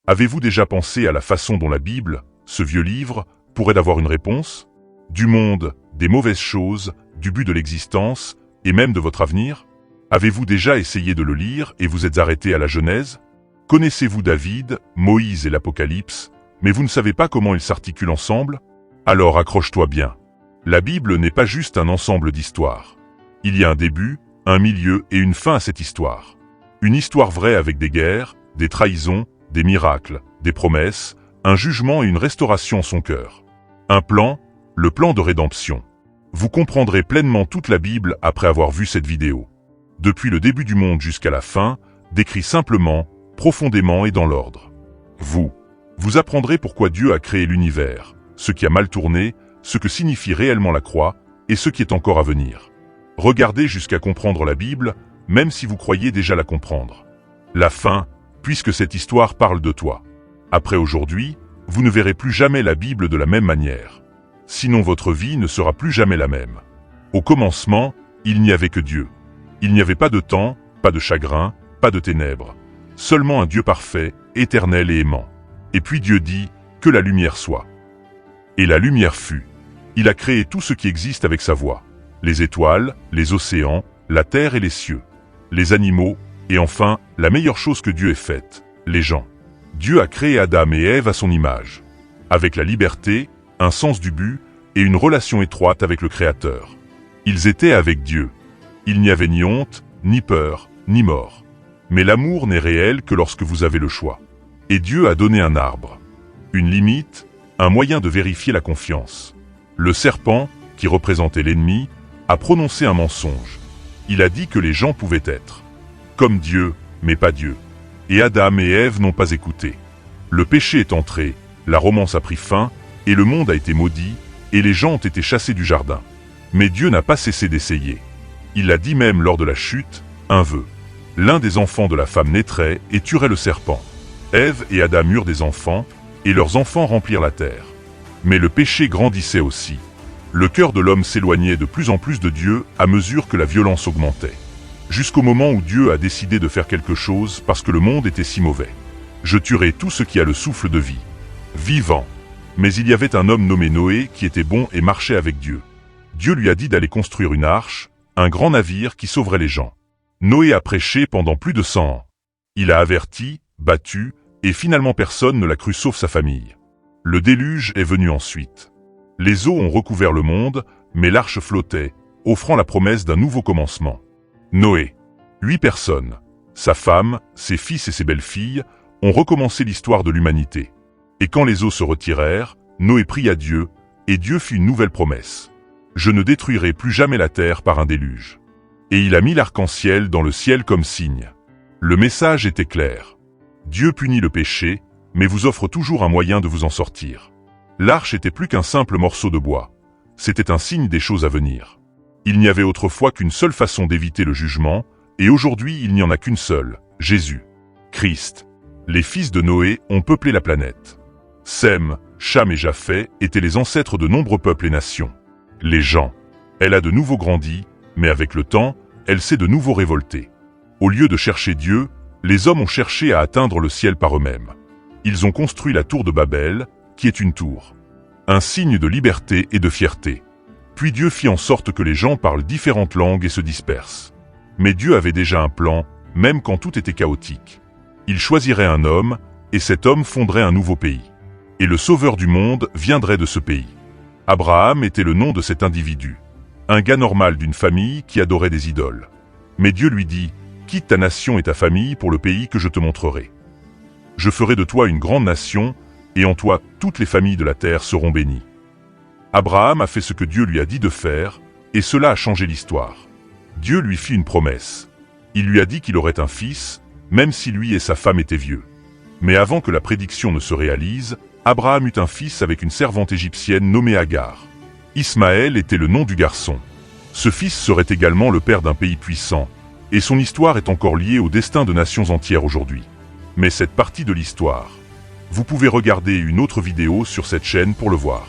Avez-vous déjà pensé à la façon dont la Bible, ce vieux livre, pourrait avoir une réponse? Du monde, des mauvaises choses, du but de l'existence, et même de votre avenir? Avez-vous déjà essayé de le lire et vous êtes arrêté à la Genèse? Connaissez-vous David, Moïse et l'Apocalypse, mais vous ne savez pas comment ils s'articulent ensemble? Alors accroche-toi bien. La Bible n'est pas juste un ensemble d'histoires. Il y a un début, un milieu et une fin à cette histoire. Une histoire vraie avec des guerres, des trahisons, des miracles, des promesses, un jugement et une restauration en son cœur. Un plan, le plan de rédemption. Vous comprendrez pleinement toute la Bible après avoir vu cette vidéo. Depuis le début du monde jusqu'à la fin, décrit simplement, profondément et dans l'ordre. Vous apprendrez pourquoi Dieu a créé l'univers, ce qui a mal tourné, ce que signifie réellement la croix, et ce qui est encore à venir. Regardez jusqu'à comprendre la Bible, même si vous croyez déjà la comprendre. La fin, puisque cette histoire parle de toi. Après aujourd'hui, vous ne verrez plus jamais la Bible de la même manière. Sinon votre vie ne sera plus jamais la même. Au commencement, il n'y avait que Dieu. Il n'y avait pas de temps, pas de chagrin, pas de ténèbres. Seulement un Dieu parfait, éternel et aimant. Et puis Dieu dit, que la lumière soit. Et la lumière fut. Il a créé tout ce qui existe avec sa voix. Les étoiles, les océans, la terre et les cieux. Les animaux, et enfin, la meilleure chose que Dieu ait faite, les gens. Dieu a créé Adam et Ève à son image. Avec la liberté, un sens du but, et une relation étroite avec le Créateur. Ils étaient avec Dieu. Il n'y avait ni honte, ni peur, ni mort. Mais l'amour n'est réel que lorsque vous avez le choix. Et Dieu a donné un arbre. Une limite, un moyen de vérifier la confiance. Le serpent, qui représentait l'ennemi, a prononcé un mensonge. Il a dit que les gens pouvaient être comme Dieu, mais pas Dieu. Et Adam et Ève n'ont pas écouté. Le péché est entré, la romance a pris fin, et le monde a été maudit, et les gens ont été chassés du jardin. Mais Dieu n'a pas cessé d'essayer. Il l'a dit même lors de la chute, un vœu. L'un des enfants de la femme naîtrait et tuerait le serpent. Ève et Adam eurent des enfants, et leurs enfants remplirent la terre. Mais le péché grandissait aussi. Le cœur de l'homme s'éloignait de plus en plus de Dieu à mesure que la violence augmentait. Jusqu'au moment où Dieu a décidé de faire quelque chose parce que le monde était si mauvais. Je tuerai tout ce qui a le souffle de vie. Vivant. Mais il y avait un homme nommé Noé qui était bon et marchait avec Dieu. Dieu lui a dit d'aller construire une arche, un grand navire qui sauverait les gens. Noé a prêché pendant plus de 100 ans. Il a averti, battu, et finalement personne ne l'a cru sauf sa famille. Le déluge est venu ensuite. Les eaux ont recouvert le monde, mais l'arche flottait, offrant la promesse d'un nouveau commencement. Noé. 8 personnes, sa femme, ses fils et ses belles-filles, ont recommencé l'histoire de l'humanité. Et quand les eaux se retirèrent, Noé pria Dieu, et Dieu fit une nouvelle promesse. Je ne détruirai plus jamais la terre par un déluge. Et il a mis l'arc-en-ciel dans le ciel comme signe. Le message était clair. Dieu punit le péché, mais vous offre toujours un moyen de vous en sortir. L'arche était plus qu'un simple morceau de bois. C'était un signe des choses à venir. Il n'y avait autrefois qu'une seule façon d'éviter le jugement, et aujourd'hui il n'y en a qu'une seule, Jésus. Christ. Les fils de Noé ont peuplé la planète. Sem, Cham et Japheth étaient les ancêtres de nombreux peuples et nations. Les gens. Elle a de nouveau grandi, mais avec le temps, elle s'est de nouveau révoltée. Au lieu de chercher Dieu, les hommes ont cherché à atteindre le ciel par eux-mêmes. Ils ont construit la tour de Babel, qui est une tour. Un signe de liberté et de fierté. Puis Dieu fit en sorte que les gens parlent différentes langues et se dispersent. Mais Dieu avait déjà un plan, même quand tout était chaotique. Il choisirait un homme, et cet homme fonderait un nouveau pays. Et le sauveur du monde viendrait de ce pays. Abraham était le nom de cet individu. Un gars normal d'une famille qui adorait des idoles. Mais Dieu lui dit, « Quitte ta nation et ta famille pour le pays que je te montrerai. Je ferai de toi une grande nation, et en toi toutes les familles de la terre seront bénies. » Abraham a fait ce que Dieu lui a dit de faire, et cela a changé l'histoire. Dieu lui fit une promesse. Il lui a dit qu'il aurait un fils, même si lui et sa femme étaient vieux. Mais avant que la prédiction ne se réalise, Abraham eut un fils avec une servante égyptienne nommée Agar. Ismaël était le nom du garçon. Ce fils serait également le père d'un pays puissant, et son histoire est encore liée au destin de nations entières aujourd'hui. Mais cette partie de l'histoire, vous pouvez regarder une autre vidéo sur cette chaîne pour le voir.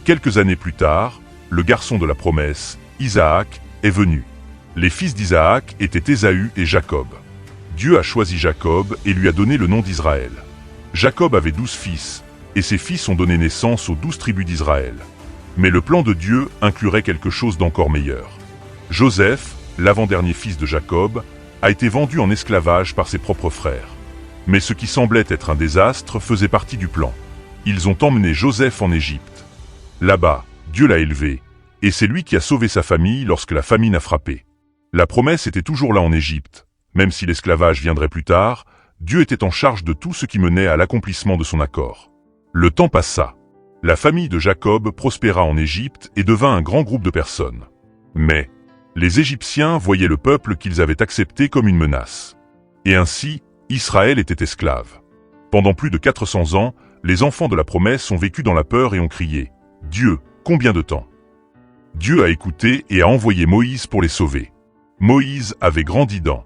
Quelques années plus tard, le garçon de la promesse, Isaac, est venu. Les fils d'Isaac étaient Ésaü et Jacob. Dieu a choisi Jacob et lui a donné le nom d'Israël. Jacob avait 12 fils, et ses fils ont donné naissance aux 12 tribus d'Israël. Mais le plan de Dieu inclurait quelque chose d'encore meilleur. Joseph, l'avant-dernier fils de Jacob, a été vendu en esclavage par ses propres frères. Mais ce qui semblait être un désastre faisait partie du plan. Ils ont emmené Joseph en Égypte. Là-bas, Dieu l'a élevé, et c'est lui qui a sauvé sa famille lorsque la famine a frappé. La promesse était toujours là en Égypte. Même si l'esclavage viendrait plus tard, Dieu était en charge de tout ce qui menait à l'accomplissement de son accord. Le temps passa. La famille de Jacob prospéra en Égypte et devint un grand groupe de personnes. Mais les Égyptiens voyaient le peuple qu'ils avaient accepté comme une menace. Et ainsi, Israël était esclave. Pendant plus de 400 ans, les enfants de la promesse ont vécu dans la peur et ont crié « Dieu, combien de temps ?» Dieu a écouté et a envoyé Moïse pour les sauver. Moïse avait grandi dans.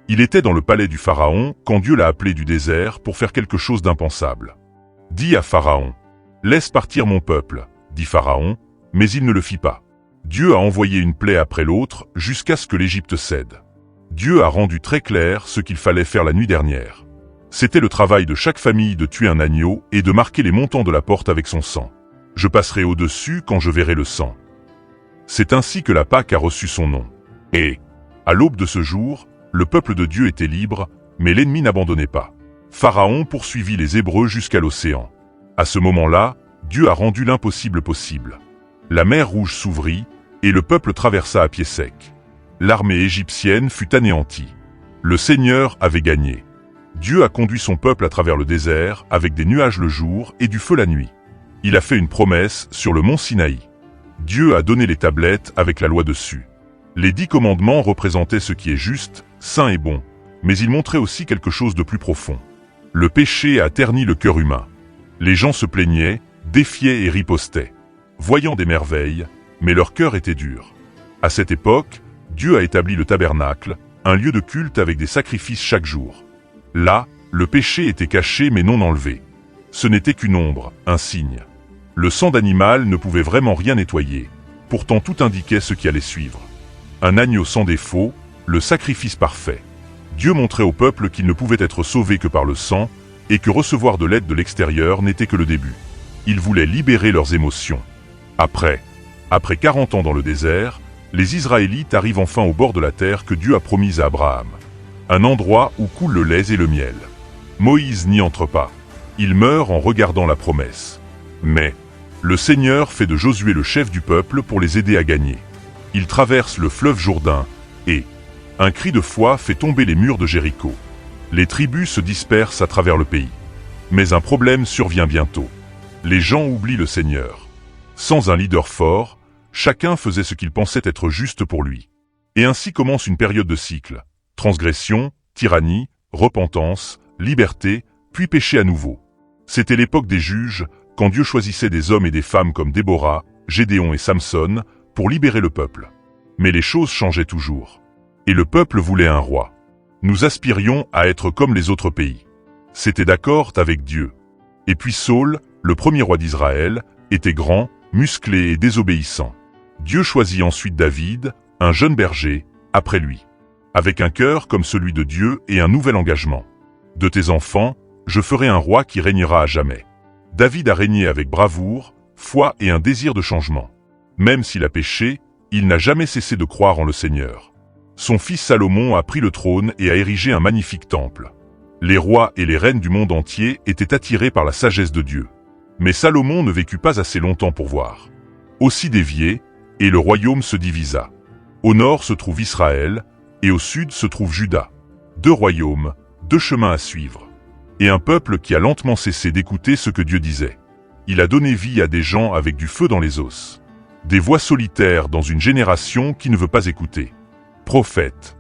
Il était dans le palais du Pharaon quand Dieu l'a appelé du désert pour faire quelque chose d'impensable. « Dis à Pharaon, laisse partir mon peuple, dit Pharaon, mais il ne le fit pas. Dieu a envoyé une plaie après l'autre jusqu'à ce que l'Égypte cède. Dieu a rendu très clair ce qu'il fallait faire la nuit dernière. C'était le travail de chaque famille de tuer un agneau et de marquer les montants de la porte avec son sang. Je passerai au-dessus quand je verrai le sang. C'est ainsi que la Pâque a reçu son nom. Et, à l'aube de ce jour, le peuple de Dieu était libre, mais l'ennemi n'abandonnait pas. Pharaon poursuivit les Hébreux jusqu'à l'océan. À ce moment-là, Dieu a rendu l'impossible possible. La mer Rouge s'ouvrit, et le peuple traversa à pied sec. L'armée égyptienne fut anéantie. Le Seigneur avait gagné. Dieu a conduit son peuple à travers le désert, avec des nuages le jour et du feu la nuit. Il a fait une promesse sur le mont Sinaï. Dieu a donné les tablettes avec la loi dessus. Les 10 commandements représentaient ce qui est juste, saint et bon, mais ils montraient aussi quelque chose de plus profond. Le péché a terni le cœur humain. Les gens se plaignaient, défiaient et ripostaient, voyant des merveilles, mais leur cœur était dur. À cette époque, Dieu a établi le tabernacle, un lieu de culte avec des sacrifices chaque jour. Là, le péché était caché mais non enlevé. Ce n'était qu'une ombre, un signe. Le sang d'animal ne pouvait vraiment rien nettoyer. Pourtant tout indiquait ce qui allait suivre. Un agneau sans défaut, le sacrifice parfait. Dieu montrait au peuple qu'il ne pouvait être sauvé que par le sang, et que recevoir de l'aide de l'extérieur n'était que le début. Il voulait libérer leurs émotions. Après 40 ans dans le désert, les Israélites arrivent enfin au bord de la terre que Dieu a promise à Abraham. Un endroit où coule le lait et le miel. Moïse n'y entre pas. Il meurt en regardant la promesse. Mais le Seigneur fait de Josué le chef du peuple pour les aider à gagner. Il traverse le fleuve Jourdain et un cri de foi fait tomber les murs de Jéricho. Les tribus se dispersent à travers le pays. Mais un problème survient bientôt. Les gens oublient le Seigneur. Sans un leader fort, chacun faisait ce qu'il pensait être juste pour lui. Et ainsi commence une période de cycle. Transgression, tyrannie, repentance, liberté, puis péché à nouveau. C'était l'époque des juges, quand Dieu choisissait des hommes et des femmes comme Déborah, Gédéon et Samson, pour libérer le peuple. Mais les choses changeaient toujours. Et le peuple voulait un roi. Nous aspirions à être comme les autres pays. C'était d'accord avec Dieu. Et puis Saül, le premier roi d'Israël, était grand, musclé et désobéissant. Dieu choisit ensuite David, un jeune berger, après lui. Avec un cœur comme celui de Dieu et un nouvel engagement. De tes enfants, je ferai un roi qui régnera à jamais. David a régné avec bravoure, foi et un désir de changement. Même s'il a péché, il n'a jamais cessé de croire en le Seigneur. Son fils Salomon a pris le trône et a érigé un magnifique temple. Les rois et les reines du monde entier étaient attirés par la sagesse de Dieu. Mais Salomon ne vécut pas assez longtemps pour voir. Aussi dévié, et le royaume se divisa. Au nord se trouve Israël, et au sud se trouve Juda. 2 royaumes, 2 chemins à suivre. Et un peuple qui a lentement cessé d'écouter ce que Dieu disait. Il a donné vie à des gens avec du feu dans les os. Des voix solitaires dans une génération qui ne veut pas écouter. Prophète.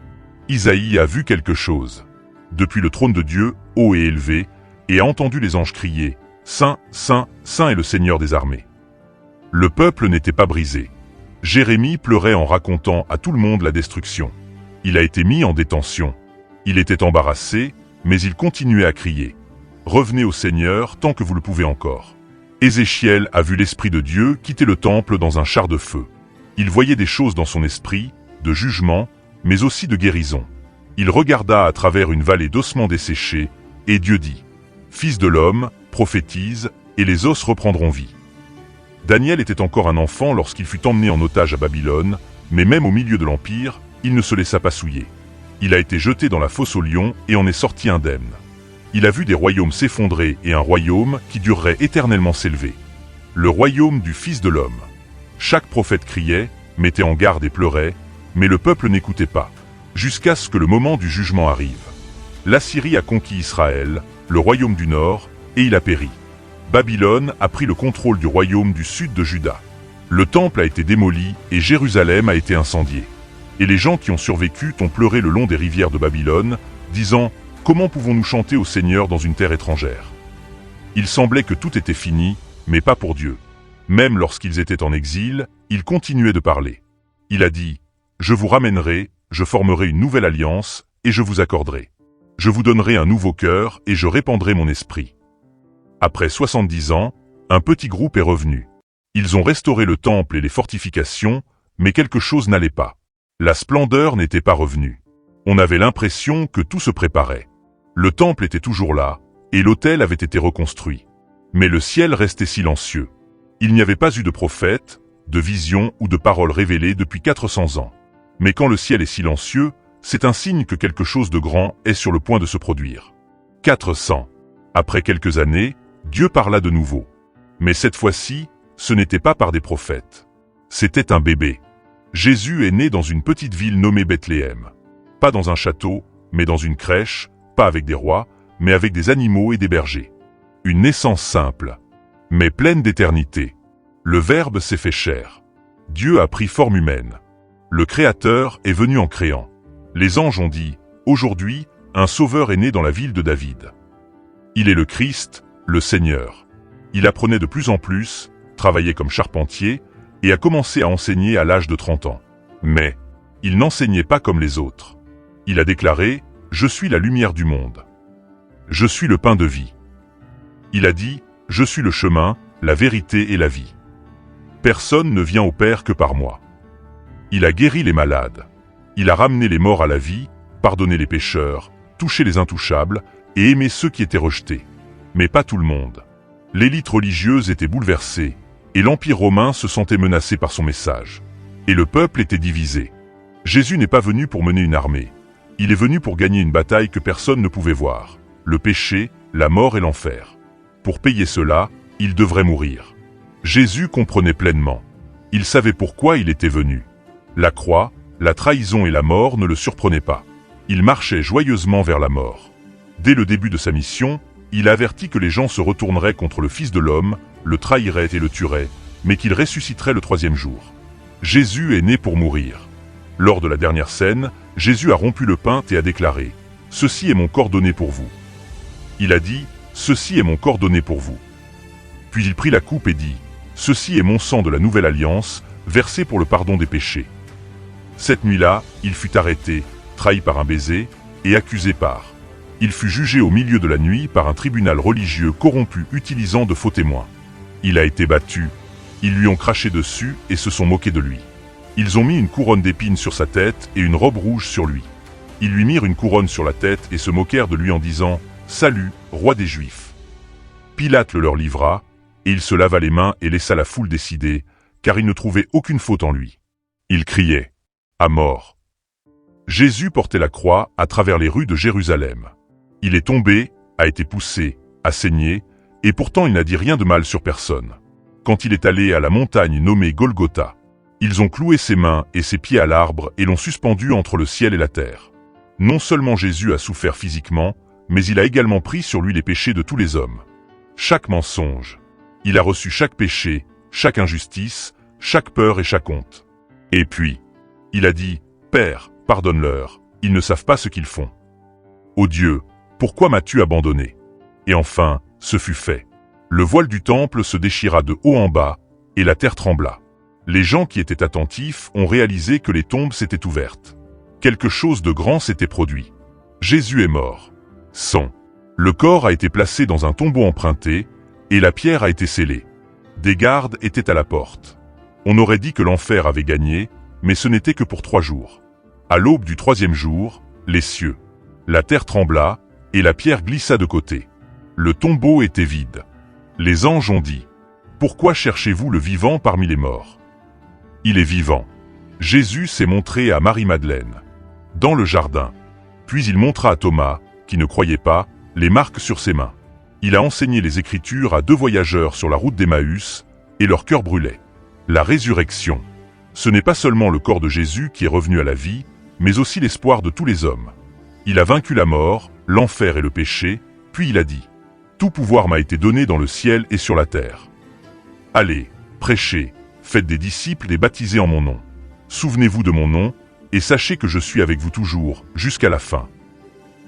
Isaïe a vu quelque chose. Depuis le trône de Dieu, haut et élevé, et a entendu les anges crier « Saint, Saint, Saint est le Seigneur des armées ». Le peuple n'était pas brisé. Jérémie pleurait en racontant à tout le monde la destruction. Il a été mis en détention. Il était embarrassé, mais il continuait à crier « Revenez au Seigneur tant que vous le pouvez encore ». Ézéchiel a vu l'Esprit de Dieu quitter le temple dans un char de feu. Il voyait des choses dans son esprit, de jugement, mais aussi de guérison. Il regarda à travers une vallée d'ossements desséchés, et Dieu dit « Fils de l'homme, prophétise, et les os reprendront vie. Daniel était encore un enfant lorsqu'il fut emmené en otage à Babylone, mais même au milieu de l'Empire, il ne se laissa pas souiller. Il a été jeté dans la fosse aux lions et en est sorti indemne. Il a vu des royaumes s'effondrer et un royaume qui durerait éternellement s'élever. Le royaume du Fils de l'homme. Chaque prophète criait, mettait en garde et pleurait, mais le peuple n'écoutait pas, jusqu'à ce que le moment du jugement arrive. L'Assyrie a conquis Israël, le royaume du nord, et il a péri. Babylone a pris le contrôle du royaume du sud de Juda. Le temple a été démoli et Jérusalem a été incendiée. Et les gens qui ont survécu ont pleuré le long des rivières de Babylone, disant « Comment pouvons-nous chanter au Seigneur dans une terre étrangère ?» Il semblait que tout était fini, mais pas pour Dieu. Même lorsqu'ils étaient en exil, il continuait de parler. Il a dit « Je vous ramènerai, je formerai une nouvelle alliance, et je vous accorderai. Je vous donnerai un nouveau cœur, et je répandrai mon esprit. » Après 70 ans, un petit groupe est revenu. Ils ont restauré le temple et les fortifications, mais quelque chose n'allait pas. La splendeur n'était pas revenue. On avait l'impression que tout se préparait. Le temple était toujours là, et l'autel avait été reconstruit. Mais le ciel restait silencieux. Il n'y avait pas eu de prophète, de vision ou de parole révélée depuis 400 ans. Mais quand le ciel est silencieux, c'est un signe que quelque chose de grand est sur le point de se produire. 400. Après quelques années, Dieu parla de nouveau. Mais cette fois-ci, ce n'était pas par des prophètes. C'était un bébé. Jésus est né dans une petite ville nommée Bethléem. Pas dans un château, mais dans une crèche, pas avec des rois, mais avec des animaux et des bergers. Une naissance simple, mais pleine d'éternité. Le Verbe s'est fait chair. Dieu a pris forme humaine. Le Créateur est venu en créant. Les anges ont dit, aujourd'hui, un Sauveur est né dans la ville de David. Il est le Christ, le Seigneur. Il apprenait de plus en plus, travaillait comme charpentier, et a commencé à enseigner à l'âge de 30 ans. Mais, il n'enseignait pas comme les autres. Il a déclaré, « Je suis la lumière du monde. Je suis le pain de vie. » Il a dit, « Je suis le chemin, la vérité et la vie. Personne ne vient au Père que par moi. » Il a guéri les malades. Il a ramené les morts à la vie, pardonné les pécheurs, touché les intouchables et aimé ceux qui étaient rejetés. Mais pas tout le monde. L'élite religieuse était bouleversée, et l'Empire romain se sentait menacé par son message. Et le peuple était divisé. Jésus n'est pas venu pour mener une armée. Il est venu pour gagner une bataille que personne ne pouvait voir. Le péché, la mort et l'enfer. Pour payer cela, il devrait mourir. Jésus comprenait pleinement. Il savait pourquoi il était venu. La croix, la trahison et la mort ne le surprenaient pas. Il marchait joyeusement vers la mort. Dès le début de sa mission, il a averti que les gens se retourneraient contre le Fils de l'homme, le trahiraient et le tueraient, mais qu'il ressusciterait le 3e jour. Jésus est né pour mourir. Lors de la dernière scène, Jésus a rompu le pain et a déclaré « Ceci est mon corps donné pour vous ». Il a dit « Ceci est mon corps donné pour vous ». Puis il prit la coupe et dit « Ceci est mon sang de la nouvelle alliance, versé pour le pardon des péchés ». Cette nuit-là, il fut arrêté, trahi par un baiser, et accusé par. Il fut jugé au milieu de la nuit par un tribunal religieux corrompu utilisant de faux témoins. Il a été battu, ils lui ont craché dessus et se sont moqués de lui. Ils ont mis une couronne d'épines sur sa tête et une robe rouge sur lui. Ils lui mirent une couronne sur la tête et se moquèrent de lui en disant « Salut, roi des Juifs !» Pilate le leur livra, et il se lava les mains et laissa la foule décider, car il ne trouvait aucune faute en lui. Il criait « À mort !» Jésus portait la croix à travers les rues de Jérusalem. Il est tombé, a été poussé, a saigné, et pourtant il n'a dit rien de mal sur personne. Quand il est allé à la montagne nommée Golgotha, ils ont cloué ses mains et ses pieds à l'arbre et l'ont suspendu entre le ciel et la terre. Non seulement Jésus a souffert physiquement, mais il a également pris sur lui les péchés de tous les hommes. Chaque mensonge. Il a reçu chaque péché, chaque injustice, chaque peur et chaque honte. Et puis, il a dit « Père, pardonne-leur, ils ne savent pas ce qu'ils font. Ô Dieu, pourquoi m'as-tu abandonné ?» Et enfin, ce fut fait. Le voile du temple se déchira de haut en bas, et la terre trembla. Les gens qui étaient attentifs ont réalisé que les tombes s'étaient ouvertes. Quelque chose de grand s'était produit. Jésus est mort. Le corps a été placé dans un tombeau emprunté, et la pierre a été scellée. Des gardes étaient à la porte. On aurait dit que l'enfer avait gagné, mais ce n'était que pour 3 jours. À l'aube du 3e jour, les cieux, la terre trembla, et la pierre glissa de côté. Le tombeau était vide. Les anges ont dit: Pourquoi cherchez-vous le vivant parmi les morts? Il est vivant. Jésus s'est montré à Marie-Madeleine, dans le jardin. Puis il montra à Thomas, qui ne croyait pas, les marques sur ses mains. Il a enseigné les Écritures à 2 voyageurs sur la route d'Emmaüs, et leur cœur brûlait. La résurrection. Ce n'est pas seulement le corps de Jésus qui est revenu à la vie, mais aussi l'espoir de tous les hommes. Il a vaincu la mort, l'enfer et le péché, puis il a dit: Tout pouvoir m'a été donné dans le ciel et sur la terre. Allez, prêchez, faites des disciples et baptisez en mon nom. Souvenez-vous de mon nom, et sachez que je suis avec vous toujours, jusqu'à la fin.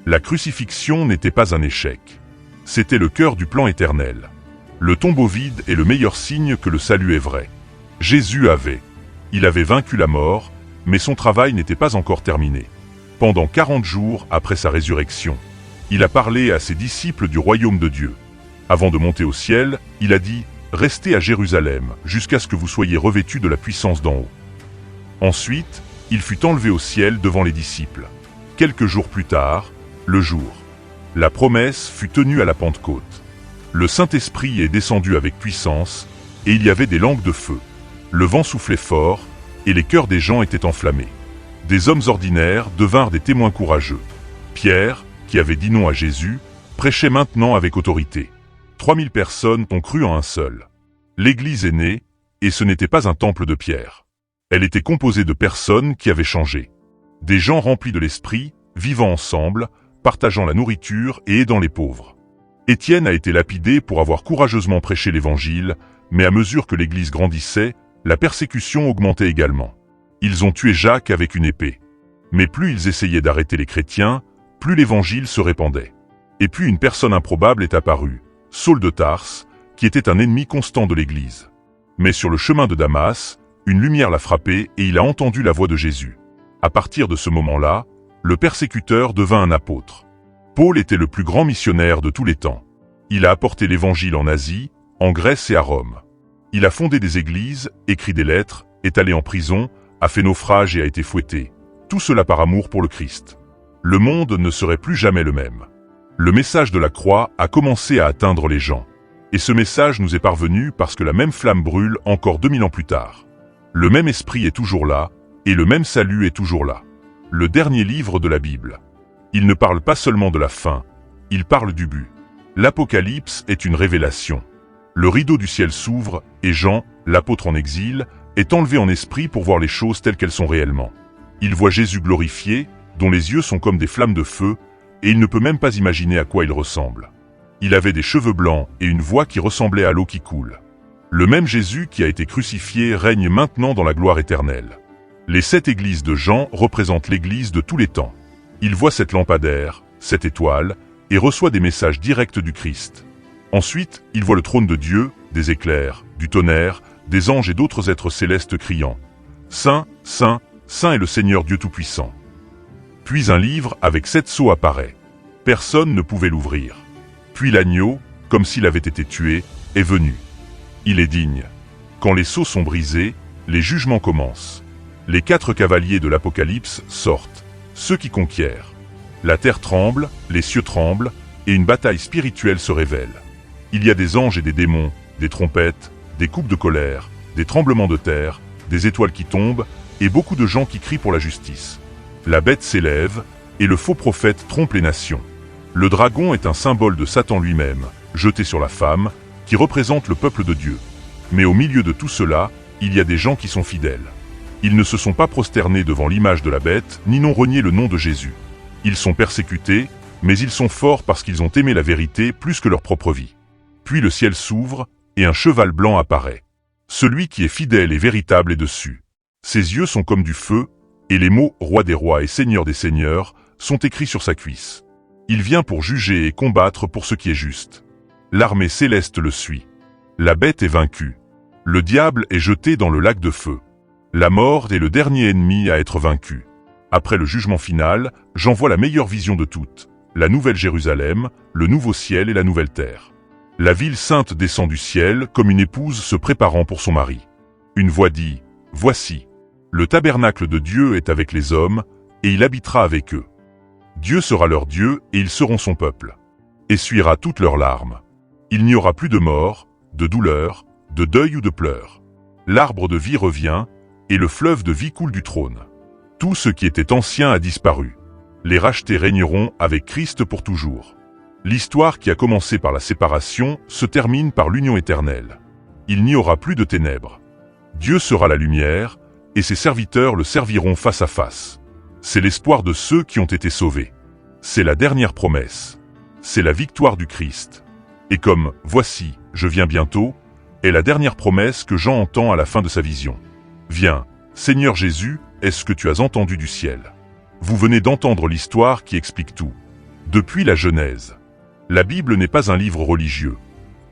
La crucifixion n'était pas un échec. C'était le cœur du plan éternel. Le tombeau vide est le meilleur signe que le salut est vrai. Jésus il avait vaincu la mort, mais son travail n'était pas encore terminé. Pendant 40 jours après sa résurrection, il a parlé à ses disciples du royaume de Dieu. Avant de monter au ciel, il a dit: Restez à Jérusalem, jusqu'à ce que vous soyez revêtus de la puissance d'en haut. Ensuite, il fut enlevé au ciel devant les disciples. Quelques jours plus tard, le jour. La promesse fut tenue à la Pentecôte. Le Saint-Esprit est descendu avec puissance, et il y avait des langues de feu. Le vent soufflait fort, et les cœurs des gens étaient enflammés. Des hommes ordinaires devinrent des témoins courageux. Pierre, qui avait dit non à Jésus, prêchait maintenant avec autorité. 3000 personnes ont cru en un seul. L'Église est née, et ce n'était pas un temple de pierre. Elle était composée de personnes qui avaient changé. Des gens remplis de l'esprit, vivant ensemble, partageant la nourriture et aidant les pauvres. Étienne a été lapidé pour avoir courageusement prêché l'Évangile, mais à mesure que l'Église grandissait, la persécution augmentait également. Ils ont tué Jacques avec une épée. Mais plus ils essayaient d'arrêter les chrétiens, plus l'Évangile se répandait. Et puis une personne improbable est apparue, Saul de Tarse, qui était un ennemi constant de l'Église. Mais sur le chemin de Damas, une lumière l'a frappé et il a entendu la voix de Jésus. À partir de ce moment-là, le persécuteur devint un apôtre. Paul était le plus grand missionnaire de tous les temps. Il a apporté l'Évangile en Asie, en Grèce et à Rome. Il a fondé des églises, écrit des lettres, est allé en prison, a fait naufrage et a été fouetté. Tout cela par amour pour le Christ. Le monde ne serait plus jamais le même. Le message de la croix a commencé à atteindre les gens. Et ce message nous est parvenu parce que la même flamme brûle encore 2000 ans plus tard. Le même esprit est toujours là, et le même salut est toujours là. Le dernier livre de la Bible. Il ne parle pas seulement de la fin, il parle du but. L'Apocalypse est une révélation. Le rideau du ciel s'ouvre, et Jean, l'apôtre en exil, est enlevé en esprit pour voir les choses telles qu'elles sont réellement. Il voit Jésus glorifié, dont les yeux sont comme des flammes de feu, et il ne peut même pas imaginer à quoi il ressemble. Il avait des cheveux blancs et une voix qui ressemblait à l'eau qui coule. Le même Jésus qui a été crucifié règne maintenant dans la gloire éternelle. Les 7 églises de Jean représentent l'église de tous les temps. Il voit cette lampadaire, cette étoile, et reçoit des messages directs du Christ. Ensuite, il voit le trône de Dieu, des éclairs, du tonnerre, des anges et d'autres êtres célestes criant « Saint, Saint, Saint est le Seigneur Dieu Tout-Puissant ». Puis un livre avec 7 sceaux apparaît. Personne ne pouvait l'ouvrir. Puis l'agneau, comme s'il avait été tué, est venu. Il est digne. Quand les sceaux sont brisés, les jugements commencent. Les 4 cavaliers de l'Apocalypse sortent, ceux qui conquièrent. La terre tremble, les cieux tremblent, et une bataille spirituelle se révèle. Il y a des anges et des démons, des trompettes, des coupes de colère, des tremblements de terre, des étoiles qui tombent, et beaucoup de gens qui crient pour la justice. La bête s'élève, et le faux prophète trompe les nations. Le dragon est un symbole de Satan lui-même, jeté sur la femme, qui représente le peuple de Dieu. Mais au milieu de tout cela, il y a des gens qui sont fidèles. Ils ne se sont pas prosternés devant l'image de la bête, ni n'ont renié le nom de Jésus. Ils sont persécutés, mais ils sont forts parce qu'ils ont aimé la vérité plus que leur propre vie. Puis le ciel s'ouvre, et un cheval blanc apparaît. Celui qui est fidèle et véritable est dessus. Ses yeux sont comme du feu, et les mots « Roi des rois et Seigneur des seigneurs » sont écrits sur sa cuisse. Il vient pour juger et combattre pour ce qui est juste. L'armée céleste le suit. La bête est vaincue. Le diable est jeté dans le lac de feu. La mort est le dernier ennemi à être vaincu. Après le jugement final, j'en vois la meilleure vision de toutes. La nouvelle Jérusalem, le nouveau ciel et la nouvelle terre. La ville sainte descend du ciel comme une épouse se préparant pour son mari. Une voix dit « Voici, le tabernacle de Dieu est avec les hommes, et il habitera avec eux. Dieu sera leur Dieu et ils seront son peuple. essuiera toutes leurs larmes. Il n'y aura plus de mort, de douleur, de deuil ou de pleurs. L'arbre de vie revient, et le fleuve de vie coule du trône. Tout ce qui était ancien a disparu. Les rachetés régneront avec Christ pour toujours. L'histoire qui a commencé par la séparation se termine par l'union éternelle. Il n'y aura plus de ténèbres. Dieu sera la lumière, et ses serviteurs le serviront face à face. C'est l'espoir de ceux qui ont été sauvés. C'est la dernière promesse. C'est la victoire du Christ. Et comme « Voici, je viens bientôt », est la dernière promesse que Jean entend à la fin de sa vision. Viens, Seigneur Jésus, est-ce que tu as entendu du ciel? Vous venez d'entendre l'histoire qui explique tout. Depuis la Genèse. La Bible n'est pas un livre religieux.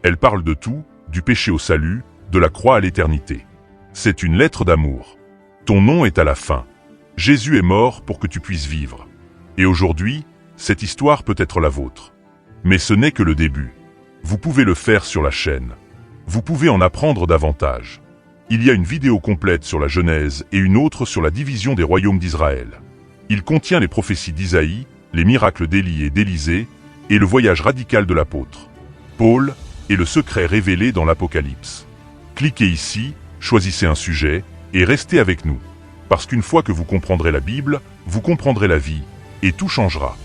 Elle parle de tout, du péché au salut, de la croix à l'éternité. C'est une lettre d'amour. Ton nom est à la fin. Jésus est mort pour que tu puisses vivre. Et aujourd'hui, cette histoire peut être la vôtre. Mais ce n'est que le début. Vous pouvez le faire sur la chaîne. Vous pouvez en apprendre davantage. Il y a une vidéo complète sur la Genèse et une autre sur la division des royaumes d'Israël. Il contient les prophéties d'Isaïe, les miracles d'Élie et d'Élisée, et le voyage radical de l'apôtre Paul, et le secret révélé dans l'Apocalypse. Cliquez ici, choisissez un sujet, et restez avec nous. Parce qu'une fois que vous comprendrez la Bible, vous comprendrez la vie, et tout changera.